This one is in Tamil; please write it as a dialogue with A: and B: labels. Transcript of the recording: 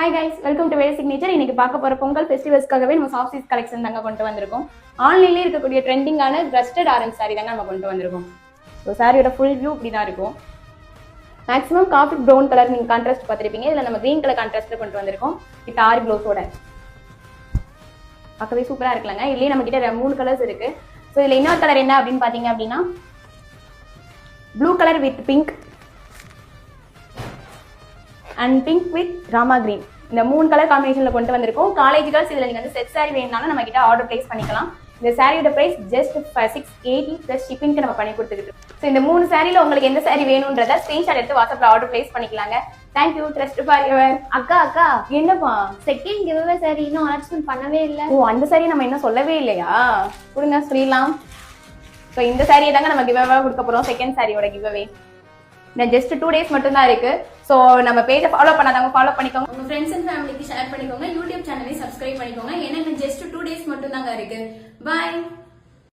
A: Hi guys, welcome to our signature. இன்னைக்கு பார்க்க போற பொங்கல் ஃபெஸ்டிவல்ஸ்க்காகவே நம்ம சாஃப்ட் சில்க் கலெக்ஷன் தாங்க கொண்டு வந்திருக்கோம். ஆன்லைன்லேயே இருக்கக்கூடிய ட்ரெண்டிங்கான கிரஸ்டட் ஆரஞ்ச் சாரி தாங்க நம்ம கொண்டு வந்திருக்கோம். ஸோ சாரியோட ஃபுல் வியூ இப்படி தான் இருக்கும். மேக்ஸிமம் காஃபி ப்ரௌன் கலர் நீங்கள் கான்ட்ராஸ்ட் பார்த்துருப்பீங்க. இதில் நம்ம க்ரீன் கலர் கான்ட்ராஸ்ட்டில் கொண்டு வந்திருக்கோம். வித் ஆரி ப்ளவுஸோட பார்க்கவே சூப்பராக இருக்கலாங்க. இதுலேயே நம்ம கிட்ட 3 கலர்ஸ் இருக்கு. ஸோ இதில் இன்னொரு கலர் என்ன அப்படின்னு பார்த்தீங்க அப்படின்னா blue colour with pink and pink with Rama green. இந்த 3 கலர் காம்பினேஷன்ல கொண்டு வந்திருக்கோம். காலேஜ் கேர்ள்ஸ் இதில் நீங்கள் வந்து செட் சாரி வேணும்னாலும் நம்ம கிட்ட ஆர்டர் பிளேஸ் பண்ணிக்கலாம். இந்த சாரியோட பிரைஸ் ஜஸ்ட் 680 ப்ளஸ் ஷிப்பிங்க்கு நம்ம பண்ணி கொடுத்துக்கிட்டு. ஸோ இந்த 3 சாரியில் உங்களுக்கு எந்த சாரி வேணும்ன்றத ஸ்கிரீன்ஷாட் எடுத்து வாட்ஸ்அப்ல ஆர்டர் பிளேஸ் பண்ணிக்கலாங்க. தேங்க்யூ. Trust for your.
B: அக்கா
A: என்னப்பா
B: செகண்ட் கிவ்அவே சாரி இன்னும் அனௌன்ஸ்மெண்ட் பண்ணவே இல்லை.
A: ஓ, அந்த சாரி நம்ம இன்னும் சொல்லவே இல்லையா? கொடுங்க சொல்லிடலாம். ஸோ இந்த சாரியை தாங்க நம்ம கிவ்அவே கொடுக்க போறோம். செகண்ட் சாரியோட கிவ்அவே ஜஸ்ட் 2 days மட்டும் தான் இருக்கு. ஸோ நம்ம பேஜை ஃபாலோ பண்ணாதவங்க ஃபாலோ பண்ணிக்கோங்க.
C: உங்க ஃப்ரெண்ட்ஸ் அண்ட் ஃபேமிலிக்கு ஷேர் பண்ணிக்கோங்க. யூடியூப் சேனலை சப்ஸ்கிரைப் பண்ணிக்கோங்க. ஏன்னா ஜஸ்ட் 2 days மட்டும் தாங்க இருக்கு. பாய்.